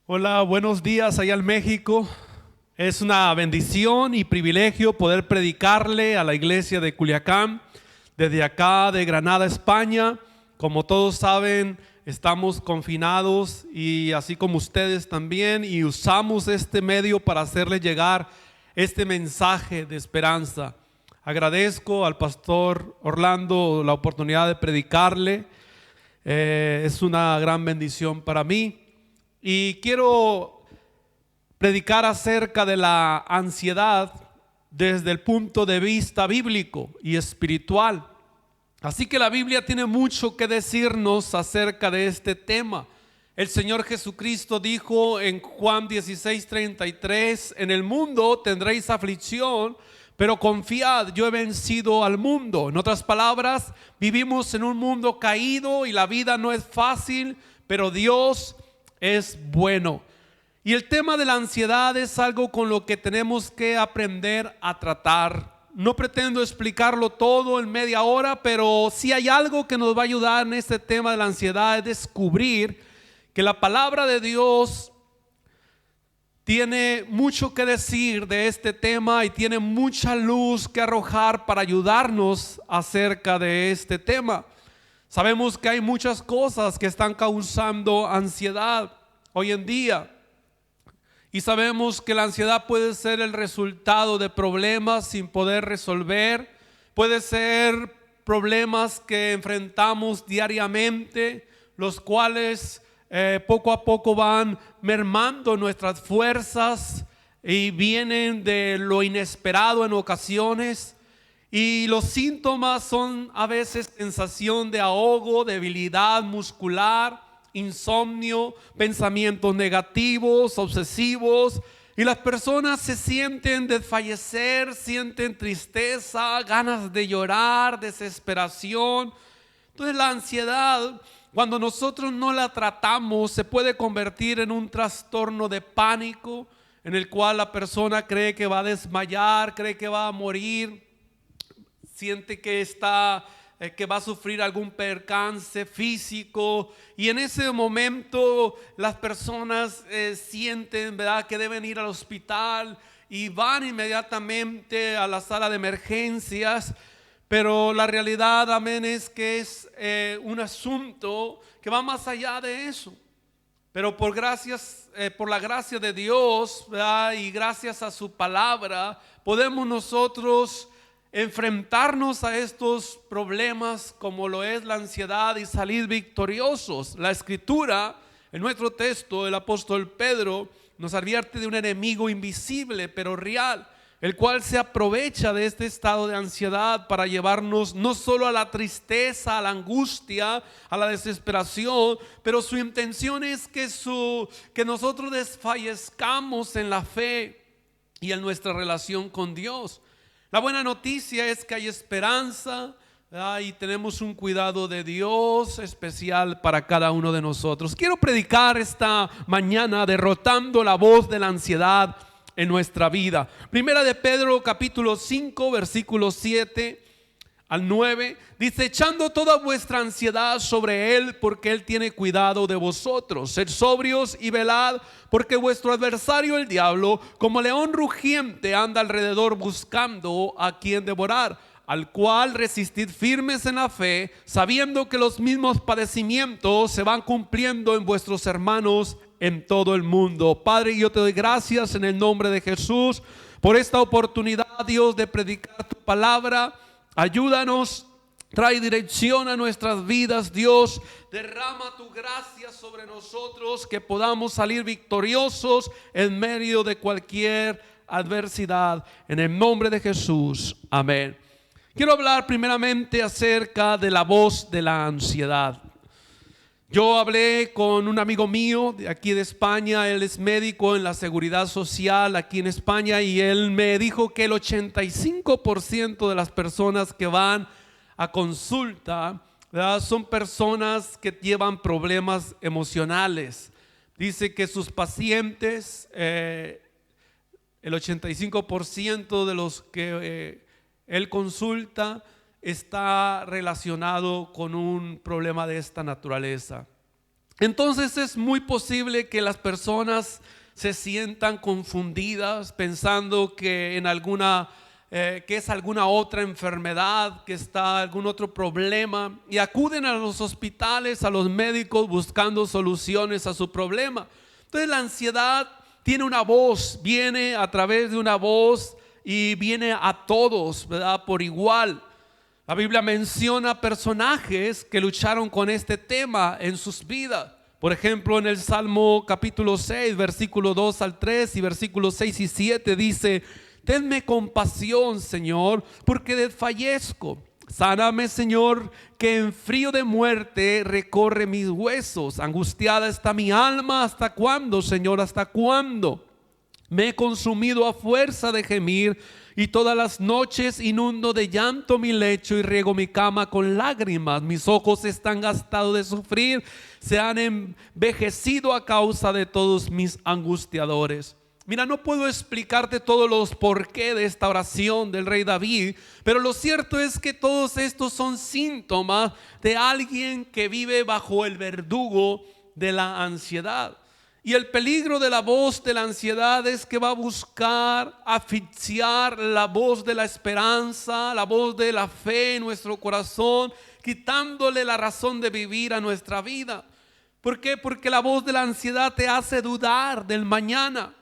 Hola, buenos días allá en México. Es una bendición y privilegio poder predicarle a la iglesia de Culiacán desde acá de Granada, España. Como todos saben, estamos confinados y así como ustedes también, y usamos este medio para hacerles llegar este mensaje de esperanza. Agradezco al pastor Orlando la oportunidad de predicarle. Es una gran bendición para mí. Y quiero predicar acerca de la ansiedad desde el punto de vista bíblico y espiritual. Así que la Biblia tiene mucho que decirnos acerca de este tema. El Señor Jesucristo dijo en Juan 16:33: en el mundo tendréis aflicción, pero confiad, yo he vencido al mundo. En otras palabras, vivimos en un mundo caído y la vida no es fácil, pero Dios es bueno. Y el tema de la ansiedad es algo con lo que tenemos que aprender a tratar. No pretendo explicarlo todo en media hora, pero si hay algo que nos va a ayudar en este tema de la ansiedad es descubrir que la palabra de Dios tiene mucho que decir de este tema y tiene mucha luz que arrojar para ayudarnos acerca de este tema. Sabemos que hay muchas cosas que están causando ansiedad hoy en día. Y sabemos que la ansiedad puede ser el resultado de problemas sin poder resolver. Puede ser problemas que enfrentamos diariamente, los cuales poco a poco van mermando nuestras fuerzas y vienen de lo inesperado en ocasiones. Y los síntomas son a veces sensación de ahogo, debilidad muscular, insomnio, pensamientos negativos, obsesivos. Y las personas se sienten desfallecer, sienten tristeza, ganas de llorar, desesperación. Entonces la ansiedad, cuando nosotros no la tratamos, se puede convertir en un trastorno de pánico, en el cual la persona cree que va a desmayar, cree que va a morir, siente que va a sufrir algún percance físico, y en ese momento las personas sienten, ¿verdad?, que deben ir al hospital y van inmediatamente a la sala de emergencias. Pero la realidad, amén, es que es un asunto que va más allá de eso. Pero por la gracia de Dios, ¿verdad?, y gracias a su palabra, podemos nosotros enfrentarnos a estos problemas como lo es la ansiedad y salir victoriosos. La escritura, en nuestro texto, el apóstol Pedro nos advierte de un enemigo invisible pero real, el cual se aprovecha de este estado de ansiedad para llevarnos no solo a la tristeza, a la angustia, a la desesperación, pero su intención es que nosotros desfallezcamos en la fe y en nuestra relación con Dios. La buena noticia es que hay esperanza y tenemos un cuidado de Dios especial para cada uno de nosotros. Quiero predicar esta mañana derrotando la voz de la ansiedad en nuestra vida. Primera de Pedro capítulo 5 versículos 7 al 9 dice: echando toda vuestra ansiedad sobre Él, porque Él tiene cuidado de vosotros. Sed sobrios y velad, porque vuestro adversario el diablo, como león rugiente, anda alrededor buscando a quien devorar, al cual resistid firmes en la fe, sabiendo que los mismos padecimientos se van cumpliendo en vuestros hermanos en todo el mundo. Padre, yo te doy gracias en el nombre de Jesús por esta oportunidad, Dios, de predicar tu palabra. Ayúdanos, trae dirección a nuestras vidas, Dios. Derrama tu gracia sobre nosotros, que podamos salir victoriosos en medio de cualquier adversidad. En el nombre de Jesús, amén. Quiero hablar primeramente acerca de la voz de la ansiedad. Yo hablé con un amigo mío de aquí de España. Él es médico en la seguridad social aquí en España, y él me dijo que el 85% de las personas que van a consulta, ¿verdad?, son personas que llevan problemas emocionales. Dice que sus pacientes, el 85% de los que él consulta está relacionado con un problema de esta naturaleza. Entonces es muy posible que las personas se sientan confundidas pensando que que es alguna otra enfermedad, que está algún otro problema, y acuden a los hospitales, a los médicos buscando soluciones a su problema. Entonces la ansiedad tiene una voz, viene a través de una voz y viene a todos, ¿verdad? Por igual. La Biblia menciona personajes que lucharon con este tema en sus vidas. Por ejemplo, en el Salmo capítulo 6, versículo 2 al 3 y versículos 6 y 7 dice: tenme compasión, Señor, porque desfallezco. Sáname, Señor, que en frío de muerte recorre mis huesos. Angustiada está mi alma. ¿Hasta cuándo, Señor? ¿Hasta cuándo? Me he consumido a fuerza de gemir, y todas las noches inundo de llanto mi lecho y riego mi cama con lágrimas. Mis ojos están gastados de sufrir, se han envejecido a causa de todos mis angustiadores. Mira, no puedo explicarte todos los porqué de esta oración del rey David, pero lo cierto es que todos estos son síntomas de alguien que vive bajo el verdugo de la ansiedad. Y el peligro de la voz de la ansiedad es que va a buscar asfixiar la voz de la esperanza, la voz de la fe en nuestro corazón, quitándole la razón de vivir a nuestra vida. ¿Por qué? Porque la voz de la ansiedad te hace dudar del mañana.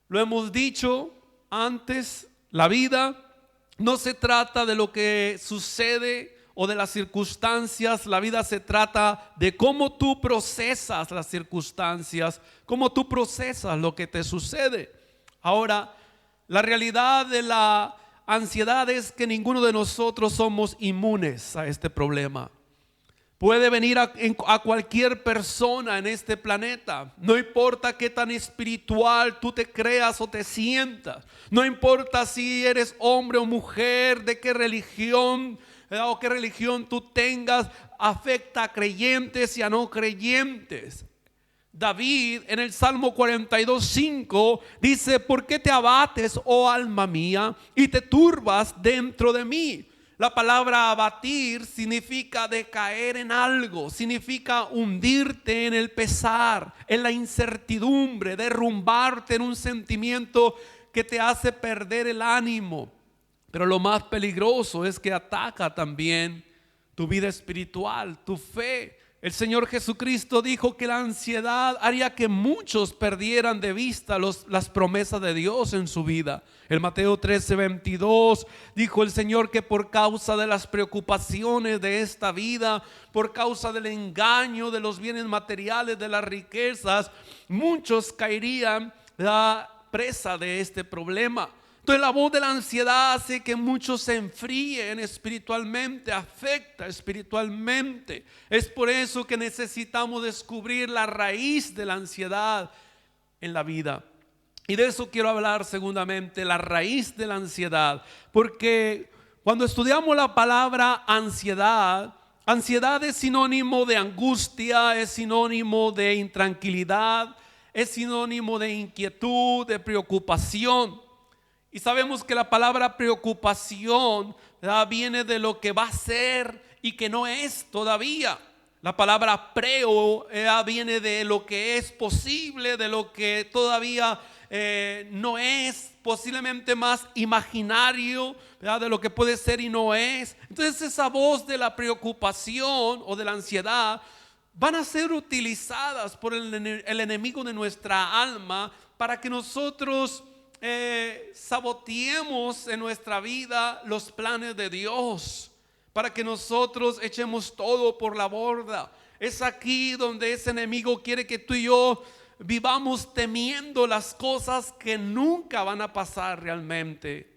Lo hemos dicho antes, la vida no se trata de lo que sucede o de las circunstancias. La vida se trata de cómo tú procesas las circunstancias, cómo tú procesas lo que te sucede. Ahora, la realidad de la ansiedad es que ninguno de nosotros somos inmunes a este problema. Puede venir a cualquier persona en este planeta. No importa qué tan espiritual tú te creas o te sientas. No importa si eres hombre o mujer, de qué religión o qué religión tú tengas. Afecta a creyentes y a no creyentes. David en el Salmo 42:5 dice: ¿por qué te abates, oh alma mía, y te turbas dentro de mí? La palabra abatir significa decaer en algo, significa hundirte en el pesar, en la incertidumbre, derrumbarte en un sentimiento que te hace perder el ánimo. Pero lo más peligroso es que ataca también tu vida espiritual, tu fe. El Señor Jesucristo dijo que la ansiedad haría que muchos perdieran de vista las promesas de Dios en su vida. En Mateo 13:22 dijo el Señor que por causa de las preocupaciones de esta vida, por causa del engaño de los bienes materiales, de las riquezas, muchos caerían la presa de este problema. Entonces la voz de la ansiedad hace que muchos se enfríen espiritualmente, afecta espiritualmente. Es por eso que necesitamos descubrir la raíz de la ansiedad en la vida. Y de eso quiero hablar segundamente, la raíz de la ansiedad. Porque cuando estudiamos la palabra ansiedad, ansiedad es sinónimo de angustia, es sinónimo de intranquilidad, es sinónimo de inquietud, de preocupación. Y sabemos que la palabra preocupación viene de lo que va a ser y que no es todavía. La palabra preo viene de lo que es posible, de lo que todavía no es, posiblemente más imaginario, ¿verdad? De lo que puede ser y no es. Entonces esa voz de la preocupación o de la ansiedad van a ser utilizadas por el enemigo de nuestra alma para que nosotros saboteemos en nuestra vida los planes de Dios, para que nosotros echemos todo por la borda. Es aquí donde ese enemigo quiere que tú y yo vivamos temiendo las cosas que nunca van a pasar realmente.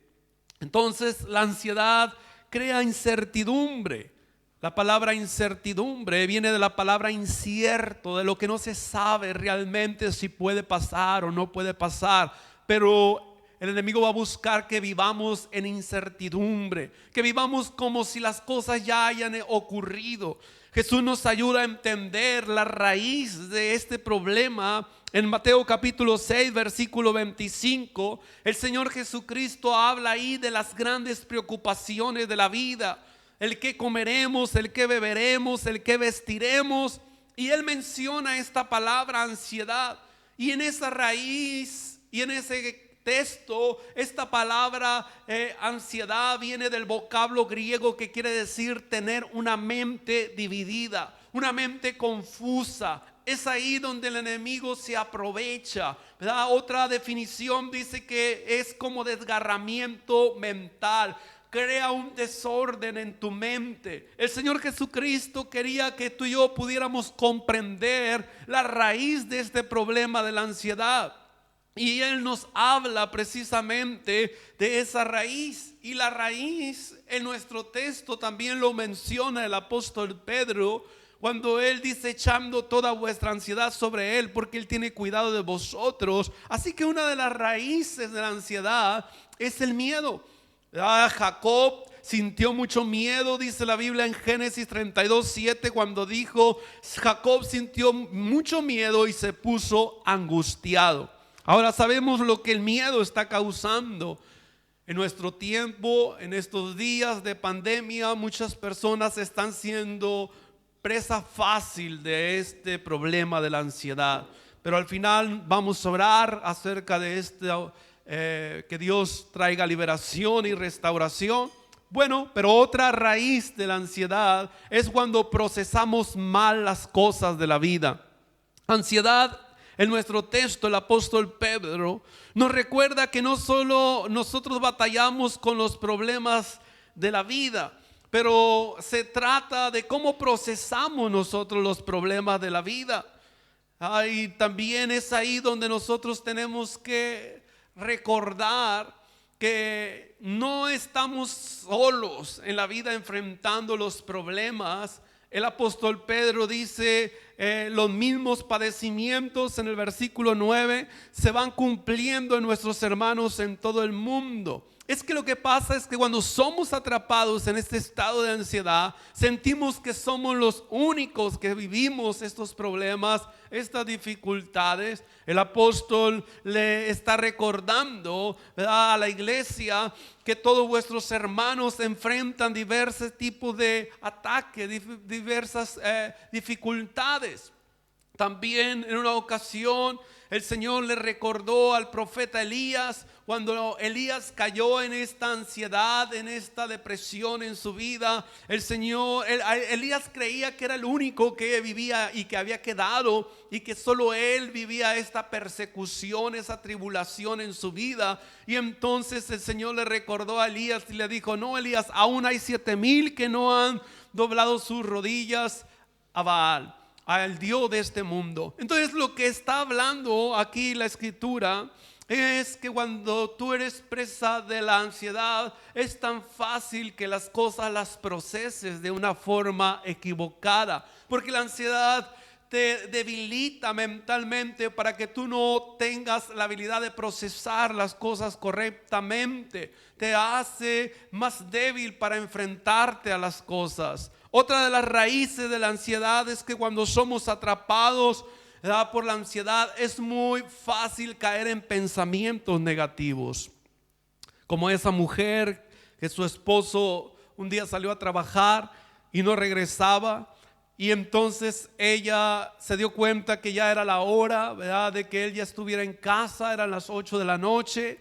Entonces la ansiedad crea incertidumbre. La palabra incertidumbre viene de la palabra incierto, de lo que no se sabe realmente si puede pasar o no puede pasar. Pero el enemigo va a buscar que vivamos en incertidumbre, que vivamos como si las cosas ya hayan ocurrido. Jesús nos ayuda a entender la raíz de este problema. En Mateo capítulo 6 versículo 25, el Señor Jesucristo habla ahí de las grandes preocupaciones de la vida: el que comeremos, el que beberemos, el que vestiremos. y él menciona esta palabra ansiedad. Y en esa raíz y en ese texto, esta palabra ansiedad viene del vocablo griego que quiere decir tener una mente dividida, una mente confusa. Es ahí donde el enemigo se aprovecha, ¿verdad? Otra definición dice que es como desgarramiento mental. Crea un desorden en tu mente. El Señor Jesucristo quería que tú y yo pudiéramos comprender la raíz de este problema de la ansiedad. Y Él nos habla precisamente de esa raíz. Y la raíz en nuestro texto también lo menciona el apóstol Pedro, cuando él dice: echando toda vuestra ansiedad sobre Él, porque Él tiene cuidado de vosotros. Así que una de las raíces de la ansiedad es el miedo. Jacob sintió mucho miedo, dice la Biblia en Génesis 32:7, cuando dijo: Jacob sintió mucho miedo y se puso angustiado. Ahora sabemos lo que el miedo está causando. En nuestro tiempo, en estos días de pandemia, muchas personas están siendo presa fácil de este problema de la ansiedad. Pero al final vamos a orar acerca de esto. Que Dios traiga liberación y restauración. Bueno, pero otra raíz de la ansiedad es cuando procesamos mal las cosas de la vida. Ansiedad, en nuestro texto, el apóstol Pedro nos recuerda que no solo nosotros batallamos con los problemas de la vida, pero se trata de cómo procesamos nosotros los problemas de la vida. Y también es ahí donde nosotros tenemos que recordar que no estamos solos en la vida enfrentando los problemas. El apóstol Pedro dice: los mismos padecimientos, en el versículo 9, se van cumpliendo en nuestros hermanos en todo el mundo. Es que lo que pasa es que cuando somos atrapados en este estado de ansiedad, sentimos que somos los únicos que vivimos estos problemas, estas dificultades. El apóstol le está recordando, ¿verdad?, a la iglesia que todos vuestros hermanos enfrentan diversos tipos de ataques, diversas dificultades. También en una ocasión el Señor le recordó al profeta Elías, cuando Elías cayó en esta ansiedad, en esta depresión en su vida. Elías creía que era el único que vivía y que había quedado, y que solo él vivía esta persecución, esa tribulación en su vida. Y entonces el Señor le recordó a Elías y le dijo: no, Elías, aún hay 7,000 que no han doblado sus rodillas a Baal, al Dios de este mundo. Entonces lo que está hablando aquí la escritura es que cuando tú eres presa de la ansiedad, es tan fácil que las cosas las proceses de una forma equivocada, porque la ansiedad te debilita mentalmente para que tú no tengas la habilidad de procesar las cosas correctamente. Te hace más débil para enfrentarte a las cosas. Otra de las raíces de la ansiedad es que cuando somos atrapados por la ansiedad, es muy fácil caer en pensamientos negativos. Como esa mujer que su esposo un día salió a trabajar y no regresaba, y entonces ella se dio cuenta que ya era la hora, ¿verdad?, de que él ya estuviera en casa. Eran las 8 de la noche.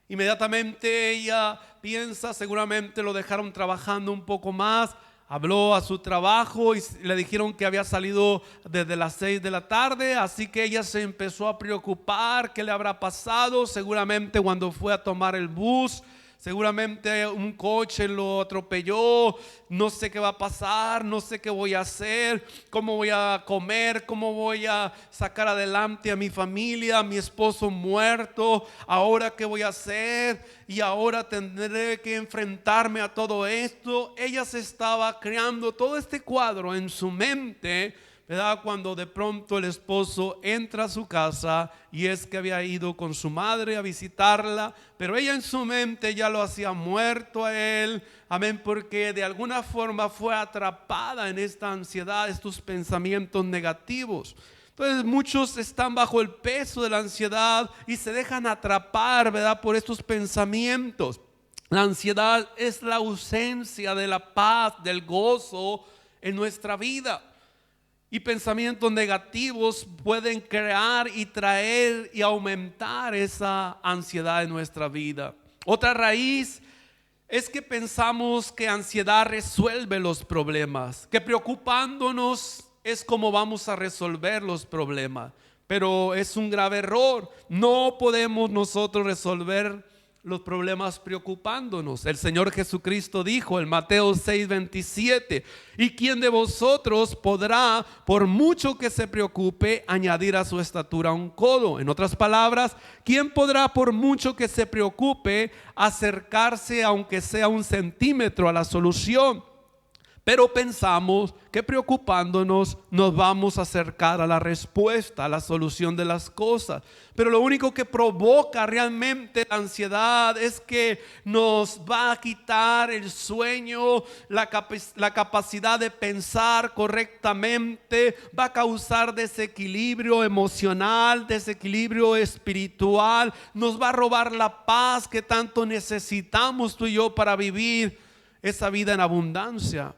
Inmediatamente ella piensa: seguramente lo dejaron trabajando un poco más. Habló a su trabajo y le dijeron que había salido desde las 6 de la tarde. Así que ella se empezó a preocupar: ¿qué le habrá pasado? Seguramente cuando fue a tomar el bus, seguramente un coche lo atropelló. No sé qué va a pasar, no sé qué voy a hacer, cómo voy a comer, cómo voy a sacar adelante a mi familia, a mi esposo muerto. Ahora qué voy a hacer, y ahora tendré que enfrentarme a todo esto. Ella se estaba creando todo este cuadro en su mente, ¿verdad?, cuando de pronto el esposo entra a su casa, y es que había ido con su madre a visitarla, pero ella en su mente ya lo hacía muerto a él. Amén, porque de alguna forma fue atrapada en esta ansiedad, estos pensamientos negativos. Entonces muchos están bajo el peso de la ansiedad y se dejan atrapar, ¿verdad?, por estos pensamientos. La ansiedad es la ausencia de la paz, del gozo en nuestra vida. y pensamientos negativos pueden crear y traer y aumentar esa ansiedad en nuestra vida. Otra raíz es que pensamos que ansiedad resuelve los problemas, que preocupándonos es como vamos a resolver los problemas. Pero es un grave error. No podemos nosotros resolver los problemas preocupándonos. El Señor Jesucristo dijo en Mateo 6:27: ¿y quién de vosotros podrá, por mucho que se preocupe, añadir a su estatura un codo? En otras palabras, ¿quién podrá, por mucho que se preocupe, acercarse aunque sea un centímetro a la solución? Pero pensamos que preocupándonos nos vamos a acercar a la respuesta, a la solución de las cosas. Pero lo único que provoca realmente la ansiedad es que nos va a quitar el sueño, la capacidad de pensar correctamente, va a causar desequilibrio emocional, desequilibrio espiritual, nos va a robar la paz que tanto necesitamos tú y yo para vivir esa vida en abundancia.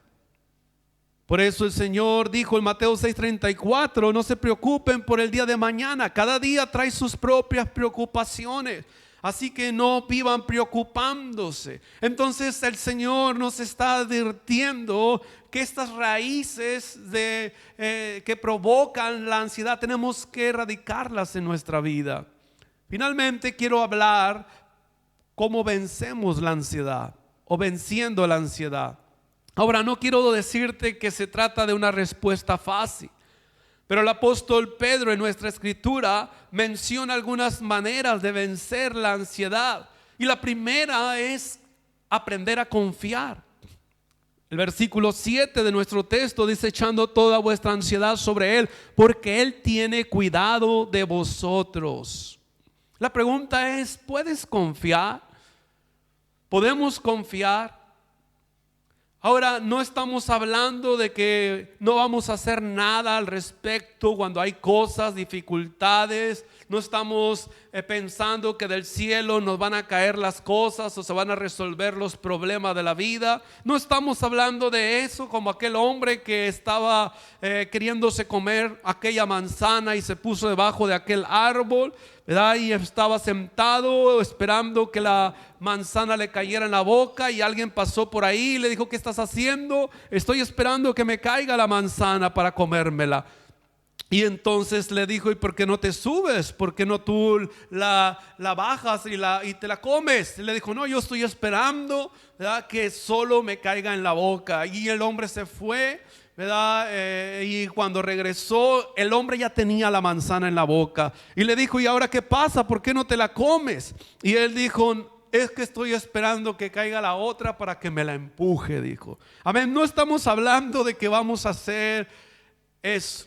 Por eso el Señor dijo en Mateo 6:34: no se preocupen por el día de mañana, cada día trae sus propias preocupaciones, así que no vivan preocupándose. Entonces el Señor nos está advirtiendo que estas raíces que provocan la ansiedad tenemos que erradicarlas en nuestra vida. Finalmente quiero hablar cómo vencemos la ansiedad o venciendo la ansiedad. Ahora, no quiero decirte que se trata de una respuesta fácil, pero el apóstol Pedro en nuestra escritura menciona algunas maneras de vencer la ansiedad. Y la primera es aprender a confiar. El versículo 7 de nuestro texto dice: echando toda vuestra ansiedad sobre Él, porque Él tiene cuidado de vosotros. La pregunta es: ¿puedes confiar? ¿Podemos confiar? Ahora, no estamos hablando de que no vamos a hacer nada al respecto cuando hay cosas, dificultades. No estamos pensando que del cielo nos van a caer las cosas o se van a resolver los problemas de la vida. No estamos hablando de eso como aquel hombre que estaba queriéndose comer aquella manzana y se puso debajo de aquel árbol, ¿verdad? Y estaba sentado esperando que la manzana le cayera en la boca, y alguien pasó por ahí y le dijo: ¿qué estás haciendo? Estoy esperando que me caiga la manzana para comérmela. Y entonces le dijo: ¿y por qué no te subes? ¿Por qué no tú la bajas y te la comes? Y le dijo: no, yo estoy esperando, ¿verdad?, que solo me caiga en la boca. Y el hombre se fue, ¿verdad? Y cuando regresó, el hombre ya tenía la manzana en la boca. Y le dijo: ¿y ahora qué pasa? ¿Por qué no te la comes? Y él dijo: es que estoy esperando que caiga la otra para que me la empuje, dijo. Amén. No estamos hablando de que vamos a hacer eso,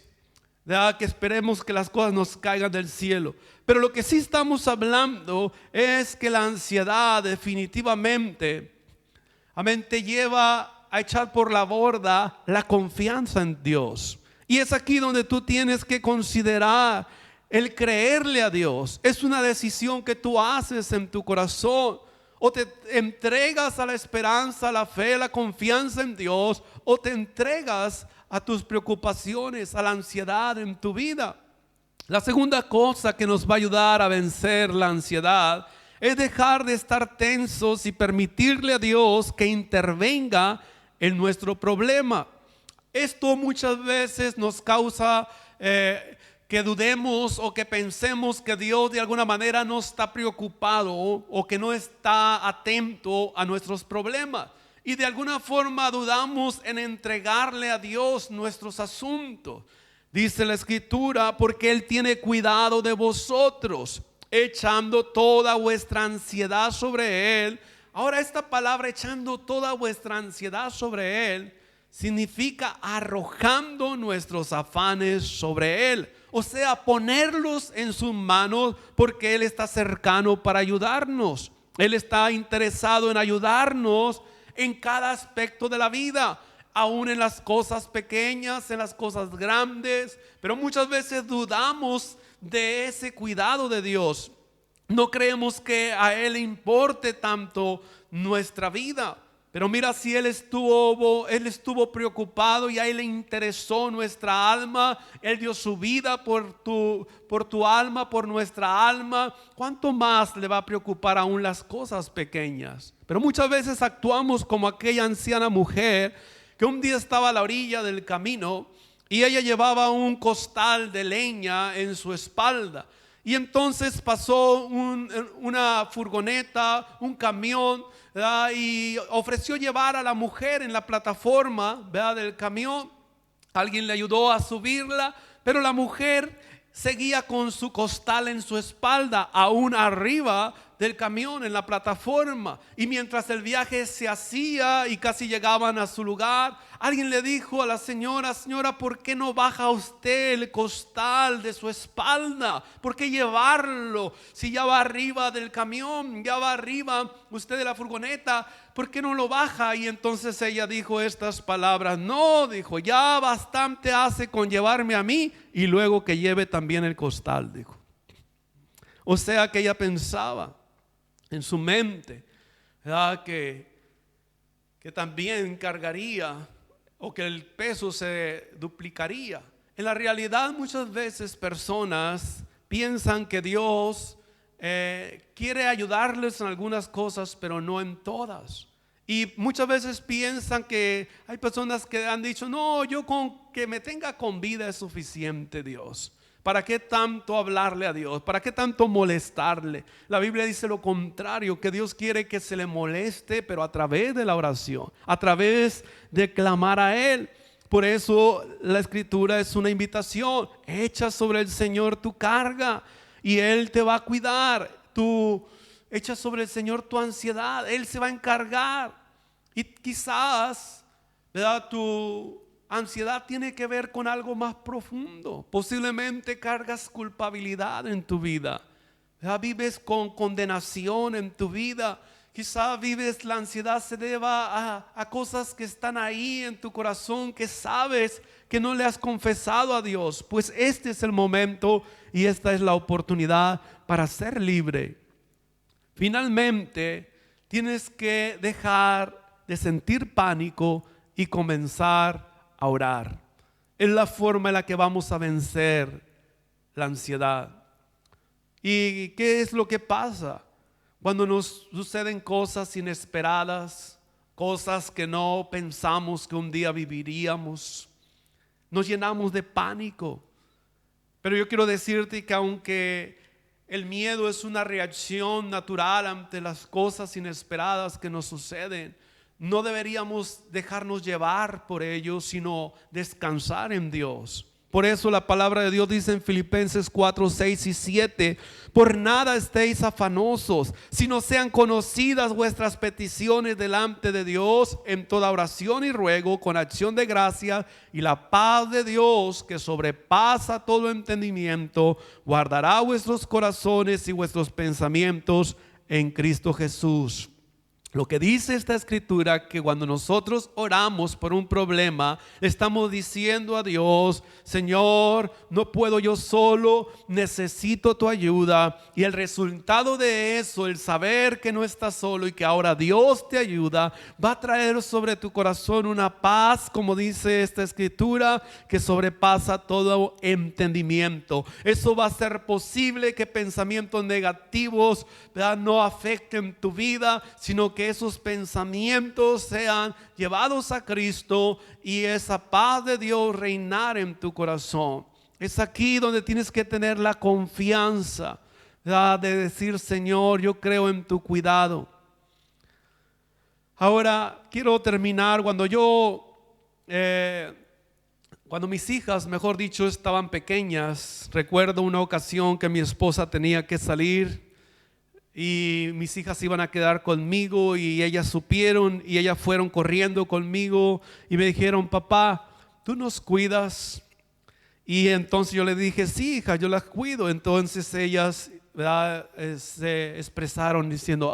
¿verdad?, que esperemos que las cosas nos caigan del cielo. Pero lo que sí estamos hablando es que la ansiedad definitivamente, amén, te lleva a echar por la borda la confianza en Dios. Y es aquí donde tú tienes que considerar el creerle a Dios. Es una decisión que tú haces en tu corazón. O te entregas a la esperanza, a la fe, a la confianza en Dios, o te entregas a tus preocupaciones, a la ansiedad en tu vida. La segunda cosa que nos va a ayudar a vencer la ansiedad es dejar de estar tensos y permitirle a Dios que intervenga en nuestro problema. Esto muchas veces nos causa que dudemos o que pensemos que Dios de alguna manera no está preocupado o que no está atento a nuestros problemas. Y de alguna forma dudamos en entregarle a Dios nuestros asuntos. Dice la escritura: porque Él tiene cuidado de vosotros, echando toda vuestra ansiedad sobre Él. Ahora, esta palabra echando toda vuestra ansiedad sobre Él significa arrojando nuestros afanes sobre Él. O sea, ponerlos en sus manos, porque Él está cercano para ayudarnos. Él está interesado en ayudarnos en cada aspecto de la vida, aún en las cosas pequeñas, en las cosas grandes. Pero muchas veces dudamos de ese cuidado de Dios. No creemos que a Él le importe tanto nuestra vida. Pero mira, si él estuvo preocupado y a él le interesó nuestra alma, él dio su vida por tu alma, por nuestra alma, ¿cuánto más le va a preocupar aún las cosas pequeñas? Pero muchas veces actuamos como aquella anciana mujer que un día estaba a la orilla del camino y ella llevaba un costal de leña en su espalda. Y entonces pasó una furgoneta, un camión, ¿verdad? Y ofreció llevar a la mujer en la plataforma, ¿verdad?, del camión. Alguien le ayudó a subirla, pero la mujer seguía con su costal en su espalda, aún arriba del camión, en la plataforma. Y mientras el viaje se hacía y casi llegaban a su lugar, alguien le dijo a la señora: señora, ¿por qué no baja usted el costal de su espalda? ¿Por qué llevarlo? Si ya va arriba del camión, ya va arriba usted de la furgoneta, ¿por qué no lo baja? Y entonces ella dijo estas palabras: no, dijo, ya bastante hace con llevarme a mí y luego que lleve también el costal, dijo. O sea que ella pensaba en su mente, ¿verdad?, que también cargaría, o que el peso se duplicaría. En la realidad, muchas veces personas piensan que Dios quiere ayudarles en algunas cosas, pero no en todas. Y muchas veces piensan que hay personas que han dicho: no, yo con que me tenga con vida es suficiente, Dios. ¿Para qué tanto hablarle a Dios? ¿Para qué tanto molestarle? La Biblia dice lo contrario, que Dios quiere que se le moleste, pero a través de la oración, a través de clamar a Él. Por eso la Escritura es una invitación: echa sobre el Señor tu carga y Él te va a cuidar. Tú echa sobre el Señor tu ansiedad, Él se va a encargar. Y quizás, ¿verdad?, tu ansiedad tiene que ver con algo más profundo. Posiblemente cargas culpabilidad en tu vida, ¿verdad? Vives con condenación en tu vida. Quizá la ansiedad se deba a cosas que están ahí en tu corazón, que sabes que no le has confesado a Dios. Pues este es el momento y esta es la oportunidad para ser libre. Finalmente, tienes que dejar de sentir pánico y comenzar a orar. Es la forma en la que vamos a vencer la ansiedad. ¿Y qué es lo que pasa cuando nos suceden cosas inesperadas, cosas que no pensamos que un día viviríamos? Nos llenamos de pánico. Pero yo quiero decirte que aunque el miedo es una reacción natural ante las cosas inesperadas que nos suceden, no deberíamos dejarnos llevar por ello, sino descansar en Dios. Por eso la palabra de Dios dice en Filipenses 4, 6 y 7: por nada estéis afanosos, sino sean conocidas vuestras peticiones delante de Dios en toda oración y ruego con acción de gracia, y la paz de Dios, que sobrepasa todo entendimiento, guardará vuestros corazones y vuestros pensamientos en Cristo Jesús. Lo que dice esta escritura, que cuando nosotros oramos por un problema, estamos diciendo a Dios: Señor, no puedo yo solo, necesito tu ayuda. Y el resultado de eso, el saber que no estás solo y que ahora Dios te ayuda, va a traer sobre tu corazón una paz, como dice esta escritura, que sobrepasa todo entendimiento. Eso va a ser posible que pensamientos negativos, ¿verdad?, no afecten tu vida, sino que esos pensamientos sean llevados a Cristo y esa paz de Dios reinar en tu corazón. Es aquí donde tienes que tener la confianza, ¿verdad?, de decir: Señor, yo creo en tu cuidado. Ahora quiero terminar. Cuando mis hijas, mejor dicho, estaban pequeñas, recuerdo una ocasión que mi esposa tenía que salir y mis hijas iban a quedar conmigo, y ellas supieron y ellas fueron corriendo conmigo y me dijeron: papá, ¿tú nos cuidas? Y entonces yo le dije: sí, hija, yo las cuido. Entonces ellas, ¿verdad?, se expresaron diciendo: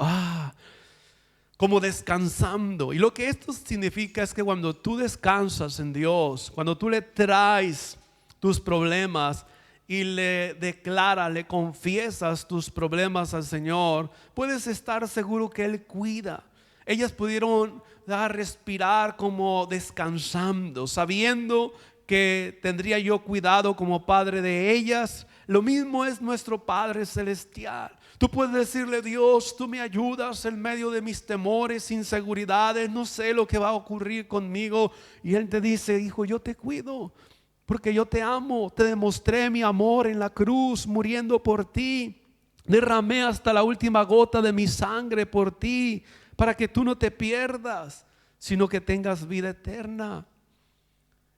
como descansando. Y lo que esto significa es que cuando tú descansas en Dios, cuando tú le traes tus problemas y le declaras, le confiesas tus problemas al Señor, puedes estar seguro que Él cuida. ellas pudieron respirar como descansando, sabiendo que tendría yo cuidado como padre de ellas. Lo mismo es nuestro Padre Celestial. Tú puedes decirle: Dios, tú me ayudas en medio de mis temores, inseguridades, no sé lo que va a ocurrir conmigo. Y Él te dice: hijo, yo te cuido, porque yo te amo. Te demostré mi amor en la cruz, muriendo por ti. Derramé hasta la última gota de mi sangre por ti, para que tú no te pierdas, sino que tengas vida eterna.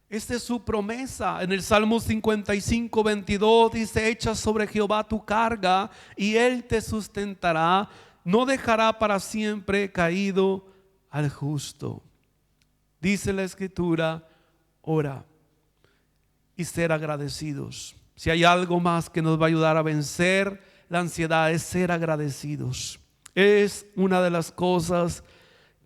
Esta es su promesa. En el Salmo 55, 22 dice: echa sobre Jehová tu carga y Él te sustentará. No dejará para siempre caído al justo. Dice la Escritura: ora y ser agradecidos. Si hay algo más que nos va a ayudar a vencer la ansiedad, es ser agradecidos. Es una de las cosas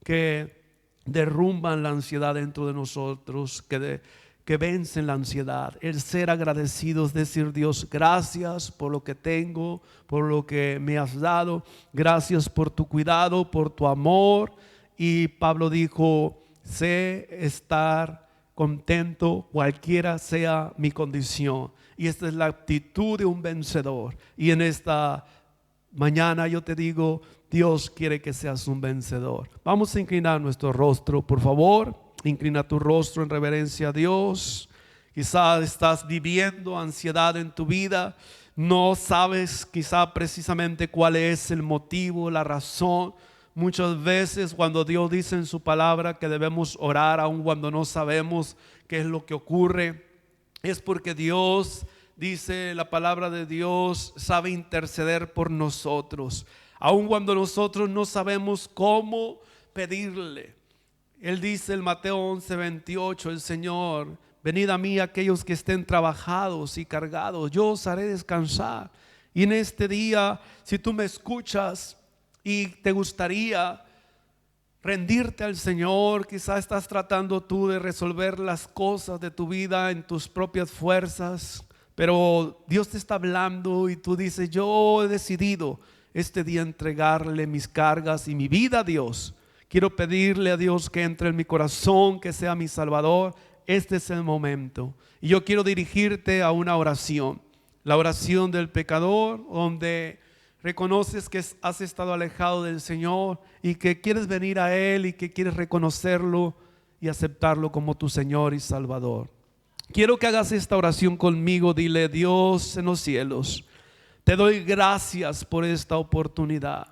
que derrumban la ansiedad dentro de nosotros, que vencen la ansiedad. El ser agradecidos, decir: Dios, gracias por lo que tengo, por lo que me has dado, gracias por tu cuidado, por tu amor. Y Pablo dijo: sé estar contento cualquiera sea mi condición. Y esta es la actitud de un vencedor. Y en esta mañana yo te digo: Dios quiere que seas un vencedor. Vamos a inclinar nuestro rostro, por favor. Inclina tu rostro en reverencia a Dios. Quizás estás viviendo ansiedad en tu vida. No sabes quizá precisamente cuál es el motivo, la razón. Muchas veces cuando Dios dice en su palabra que debemos orar aun cuando no sabemos qué es lo que ocurre, es porque Dios, dice la palabra de Dios, sabe interceder por nosotros, aun cuando nosotros no sabemos cómo pedirle. Él dice en Mateo 11, 28, el Señor: venid a mí aquellos que estén trabajados y cargados, yo os haré descansar. Y en este día, si tú me escuchas y te gustaría rendirte al Señor, quizás estás tratando tú de resolver las cosas de tu vida en tus propias fuerzas, pero Dios te está hablando y tú dices: yo he decidido este día entregarle mis cargas y mi vida a Dios. Quiero pedirle a Dios que entre en mi corazón, que sea mi Salvador. Este es el momento. Y yo quiero dirigirte a una oración. La oración del pecador, donde reconoces que has estado alejado del Señor y que quieres venir a Él y que quieres reconocerlo y aceptarlo como tu Señor y Salvador. Quiero que hagas esta oración conmigo. Dile: Dios en los cielos, te doy gracias por esta oportunidad.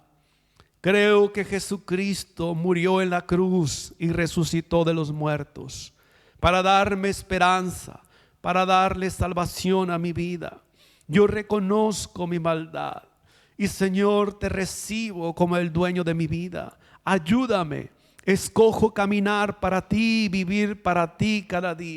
Creo que Jesucristo murió en la cruz y resucitó de los muertos para darme esperanza, para darle salvación a mi vida. Yo reconozco mi maldad y, Señor, te recibo como el dueño de mi vida. Ayúdame, escojo caminar para ti y vivir para ti cada día.